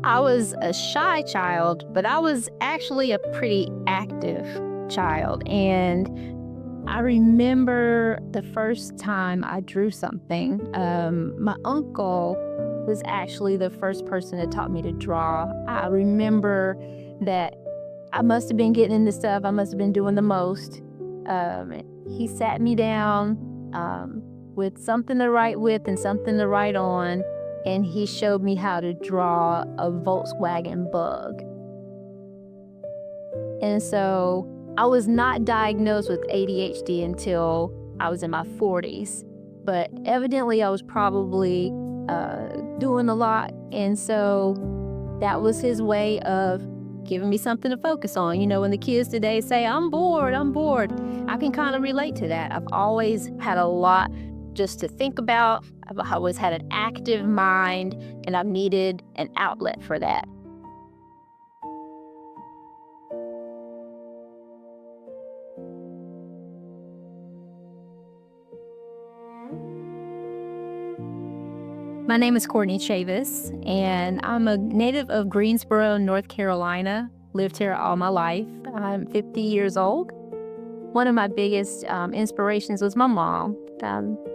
I was a shy child, but I was actually a pretty active child. And I remember the first time I drew something. My uncle was actually the first person that taught me to draw. I remember that I must have been getting into stuff, I must have been doing the most. He sat me down with something to write with and something to write on, and he showed me how to draw a Volkswagen bug. And so I was not diagnosed with ADHD until I was in my 40s, but evidently I was probably doing a lot. And so that was his way of giving me something to focus on. You know, when the kids today say, I'm bored, I can kind of relate to that. I've always had a lot just to think about. I've always had an active mind, and I've needed an outlet for that. My name is Courtney Chavis, and I'm a native of Greensboro, North Carolina. Lived here all my life. I'm 50 years old. One of my biggest inspirations was my mom.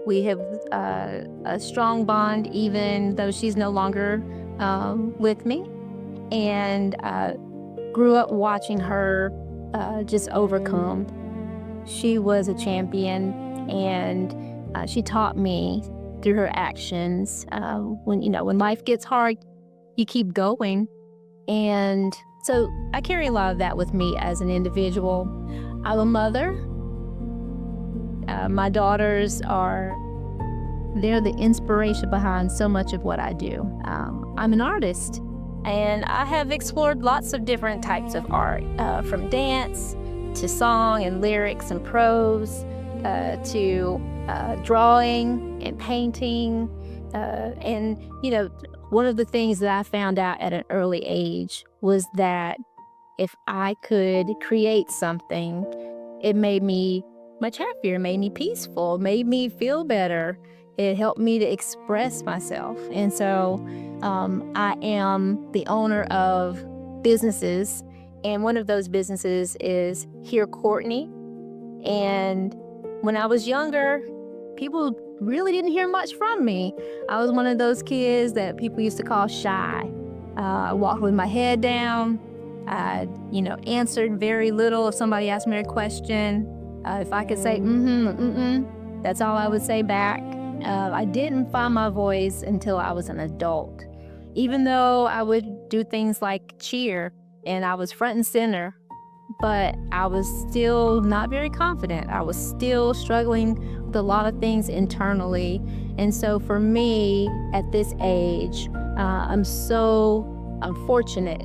We have a strong bond, even though she's no longer with me. And grew up watching her just overcome. She was a champion, and she taught me through her actions. When life gets hard, you keep going. And so I carry a lot of that with me as an individual. I'm a mother. My daughters they're the inspiration behind so much of what I do. I'm an artist, and I have explored lots of different types of art, from dance to song and lyrics and prose, to drawing and painting. And, one of the things that I found out at an early age was that if I could create something, it made me much happier, made me peaceful, made me feel better. It helped me to express myself. And so I am the owner of businesses, and one of those businesses is Here Courtney. And when I was younger, people really didn't hear much from me. I was one of those kids that people used to call shy. I walked with my head down. I, answered very little if somebody asked me a question. If I could say that's all I would say back. I didn't find my voice until I was an adult. Even though I would do things like cheer and I was front and center, but I was still not very confident. I was still struggling with a lot of things internally. And so for me, at this age, I'm fortunate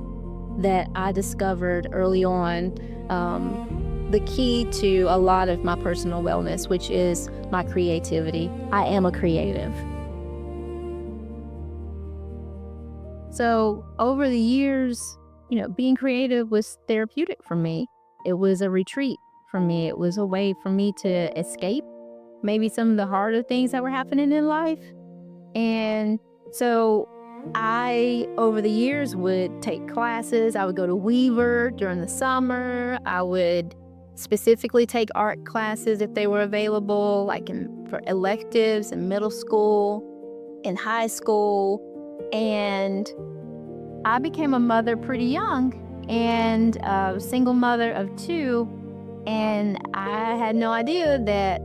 that I discovered early on the key to a lot of my personal wellness, which is my creativity. I am a creative. So over the years, being creative was therapeutic for me. It was a retreat for me. It was a way for me to escape maybe some of the harder things that were happening in life. And so over the years, would take classes. I would go to Weaver during the summer. I would specifically take art classes if they were available, like for electives in middle school, in high school. And I became a mother pretty young, and a single mother of two. And I had no idea that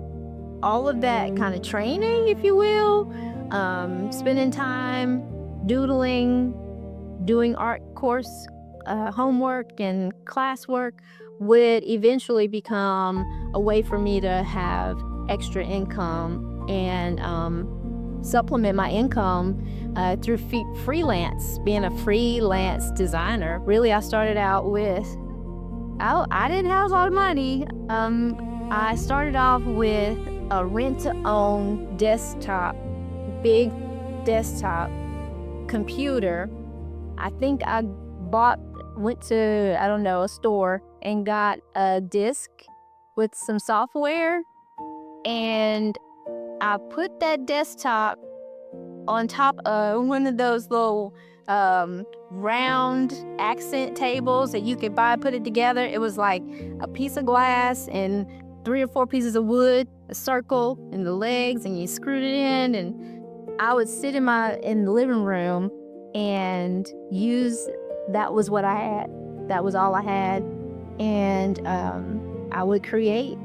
all of that kind of training, if you will, spending time doodling, doing art course homework and classwork would eventually become a way for me to have extra income and supplement my income through freelance, being a freelance designer. Really, I started out with, I didn't have a lot of money. I started off with a rent-to-own desktop, big desktop computer. I think I went to, a store and got a disc with some software, and I put that desktop on top of one of those little round accent tables that you could buy, put it together. It was like a piece of glass and 3 or 4 pieces of wood, a circle, and the legs, and you screwed it in. And I would sit in the living room and use. That was what I had. That was all I had, and I would create.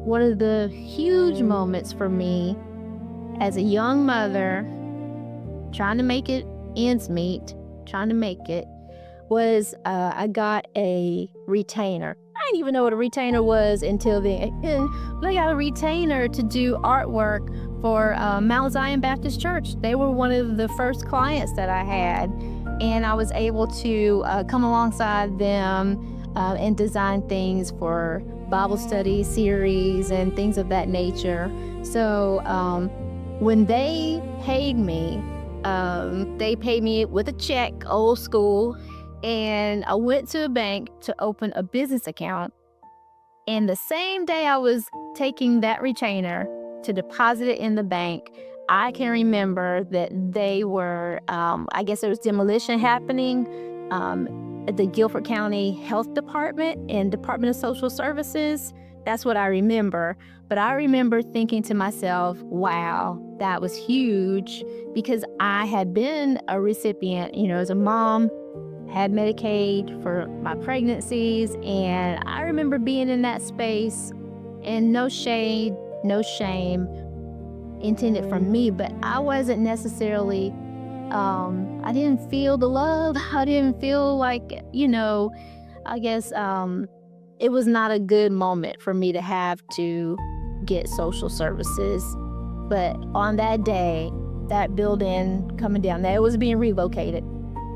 One of the huge moments for me as a young mother, trying to make it ends meet, was I got a retainer. I didn't even know what a retainer was until then. But I got a retainer to do artwork for Mount Zion Baptist Church. They were one of the first clients that I had, and I was able to come alongside them and design things for Bible study series and things of that nature. So when they paid me with a check, old school, and I went to a bank to open a business account. And the same day I was taking that retainer to deposit it in the bank, I can remember that they were, I guess there was demolition happening at the Guilford County Health Department and Department of Social Services. That's what I remember. But I remember thinking to myself, wow, that was huge, because I had been a recipient, as a mom, had Medicaid for my pregnancies, and I remember being in that space, and no shade, no shame intended from me, but I wasn't necessarily, I didn't feel the love. I didn't feel like, I guess it was not a good moment for me to have to get social services. But on that day, that building coming down, that it was being relocated,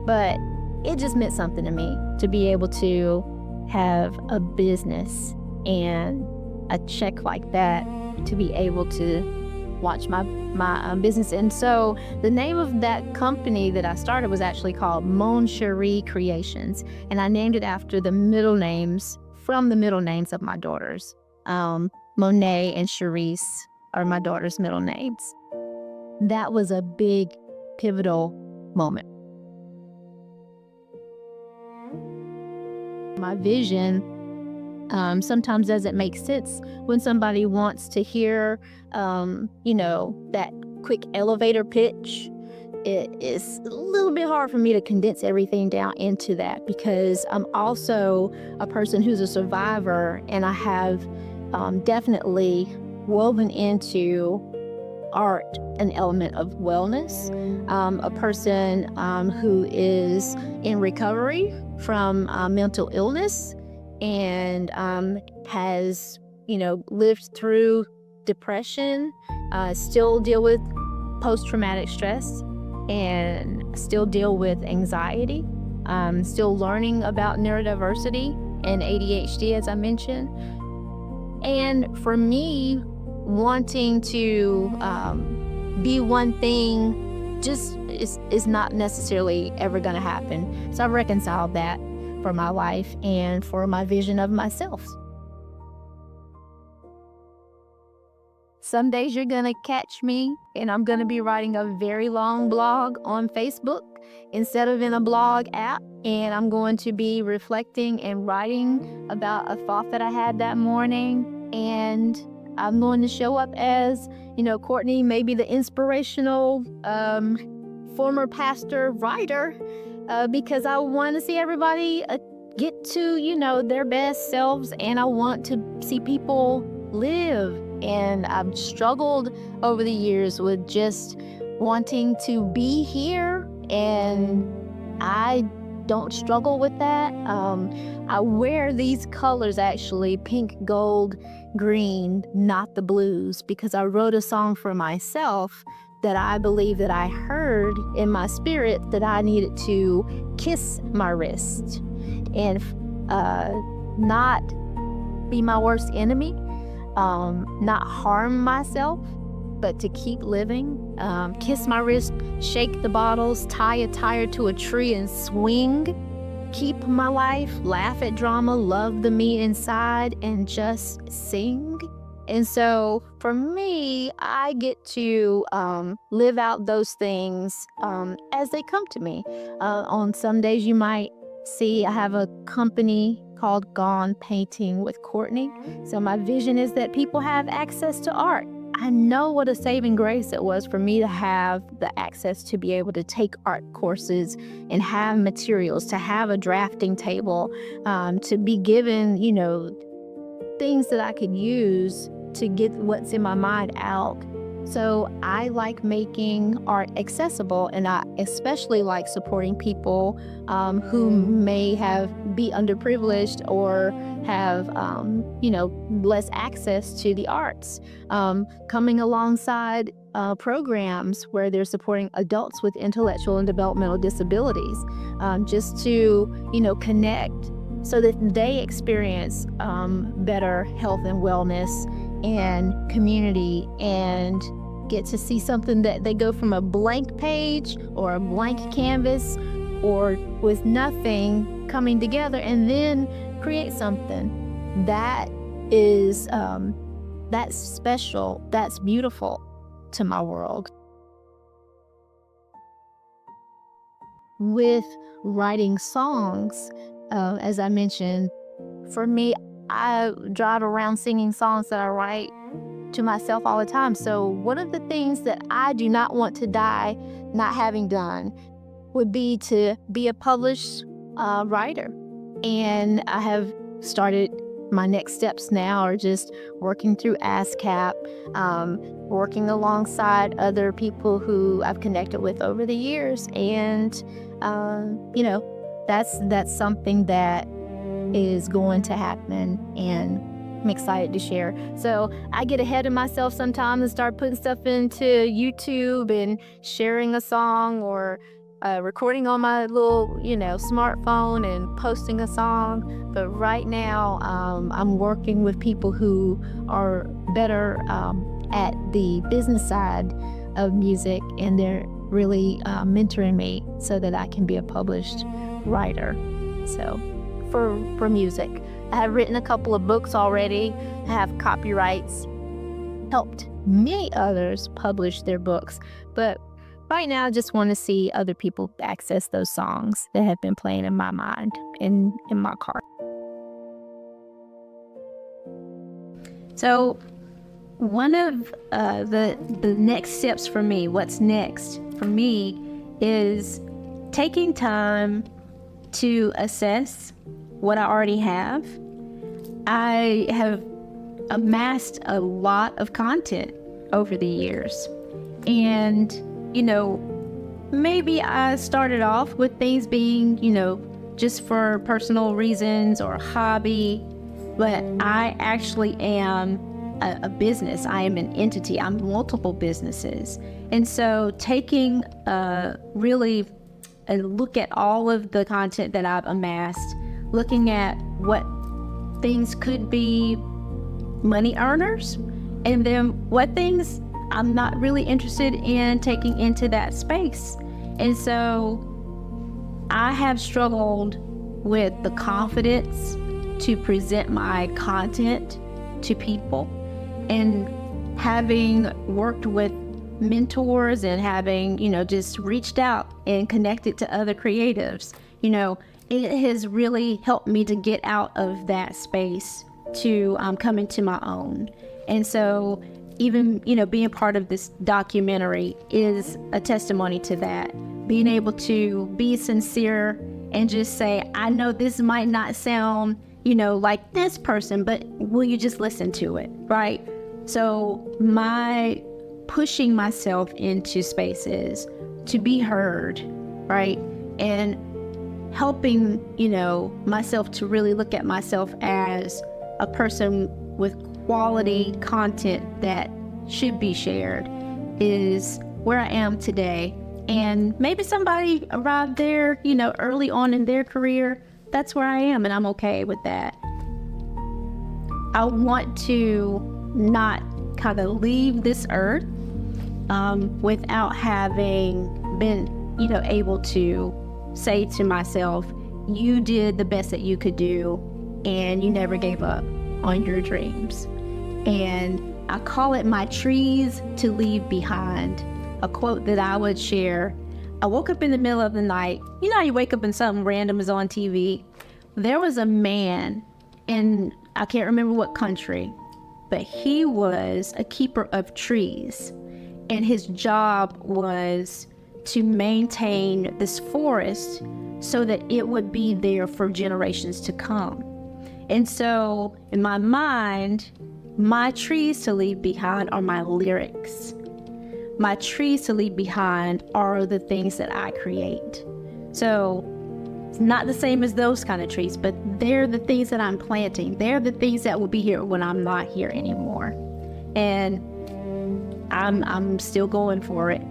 but it just meant something to me to be able to have a business and a check like that, to be able to watch my business. And so the name of that company that I started was actually called Mon Cherie Creations, and I named it after the middle names of my daughters. Monet and Charisse are my daughter's middle names. That was a big, pivotal moment. My vision sometimes doesn't make sense when somebody wants to hear, that quick elevator pitch. It is a little bit hard for me to condense everything down into that, because I'm also a person who's a survivor, and I have definitely woven into art an element of wellness. A person who is in recovery from mental illness and has, lived through depression, still deal with post-traumatic stress, and still deal with anxiety, still learning about neurodiversity and ADHD, as I mentioned. And for me, wanting to be one thing just is not necessarily ever going to happen. So I've reconciled that for my life and for my vision of myself. Some days you're going to catch me and I'm going to be writing a very long blog on Facebook instead of in a blog app. And I'm going to be reflecting and writing about a thought that I had that morning. And I'm going to show up as, Courtney, maybe the inspirational former pastor writer, because I want to see everybody get to, their best selves, and I want to see people live. And I've struggled over the years with just wanting to be here, and I don't struggle with that. I wear these colors, actually, pink, gold, green, not the blues, because I wrote a song for myself that I believe that I heard in my spirit that I needed to kiss my wrist and not be my worst enemy, not harm myself, but to keep living. Kiss my wrist, shake the bottles, tie a tire to a tree and swing. Keep my life, laugh at drama, love the me inside, and just sing. And so for me, I get to live out those things as they come to me. On some days, you might see I have a company called Gone Painting with Courtney. So my vision is that people have access to art. I know what a saving grace it was for me to have the access to be able to take art courses and have materials, to have a drafting table, to be given, things that I could use to get what's in my mind out. So I like making art accessible, and I especially like supporting people who may be underprivileged or have, less access to the arts. Coming alongside programs where they're supporting adults with intellectual and developmental disabilities, just to, connect so that they experience better health and wellness and community, and get to see something that they go from a blank page or a blank canvas or with nothing coming together and then create something that is that's special, that's beautiful to my world. With writing songs, as I mentioned, for me, I drive around singing songs that I write to myself all the time. So one of the things that I do not want to die not having done would be to be a published writer. And I have started, my next steps now are just working through ASCAP, working alongside other people who I've connected with over the years. And, that's something that is going to happen, and I'm excited to share. So I get ahead of myself sometimes and start putting stuff into YouTube and sharing a song, or recording on my little, smartphone and posting a song. But right now, I'm working with people who are better at the business side of music, and they're really mentoring me so that I can be a published writer. So for music, I have written a couple of books already. I have copyrights, helped many others publish their books. But right now, I just want to see other people access those songs that have been playing in my mind, in my car. So one of the next steps for me, what's next for me, is taking time to assess what I already have. I have amassed a lot of content over the years. And, maybe I started off with things being, just for personal reasons or hobby, but I actually am a business. I am an entity. I'm multiple businesses. And so taking really a look at all of the content that I've amassed, looking at what things could be money earners, and then what things I'm not really interested in taking into that space. And so I have struggled with the confidence to present my content to people. And having worked with mentors and having, just reached out and connected to other creatives, it has really helped me to get out of that space to come into my own. And so even, being part of this documentary is a testimony to that. Being able to be sincere and just say, I know this might not sound, like this person, but will you just listen to it, right? So my pushing myself into spaces to be heard, right? And helping, myself to really look at myself as a person with quality content that should be shared is where I am today. And maybe somebody arrived there, early on in their career. That's where I am, and I'm okay with that. I want to not kind of leave this earth without having been, able to say to myself, you did the best that you could do, and you never gave up on your dreams. And I call it my trees to leave behind. A quote that I would share. I woke up in the middle of the night. You know how you wake up and something random is on TV? There was a man in, I can't remember what country, but he was a keeper of trees. And his job was to maintain this forest so that it would be there for generations to come. And so in my mind, my trees to leave behind are my lyrics. My trees to leave behind are the things that I create. So it's not the same as those kind of trees, but they're the things that I'm planting. They're the things that will be here when I'm not here anymore. And I'm still going for it.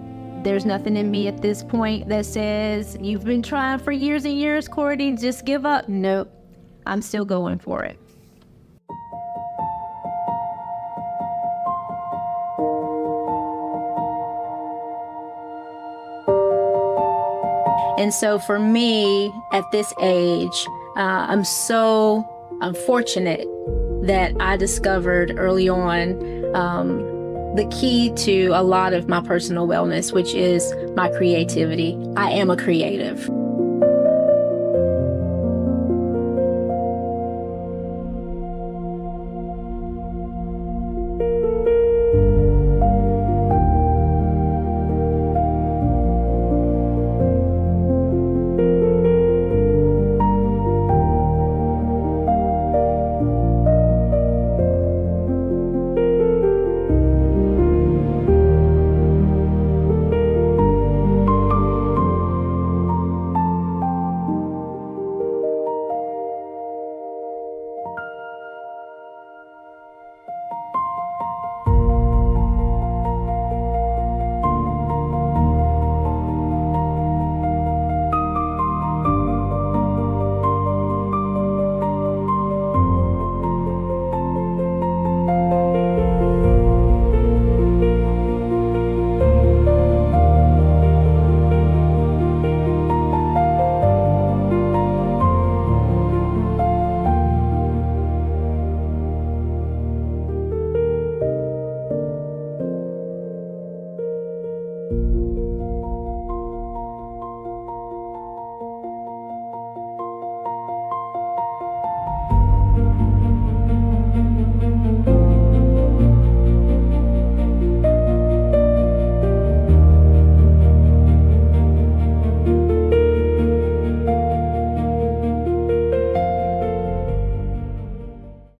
There's nothing in me at this point that says, you've been trying for years and years, Courtney, just give up. Nope, I'm still going for it. And so for me, at this age, I'm fortunate that I discovered early on the key to a lot of my personal wellness, which is my creativity. I am a creative.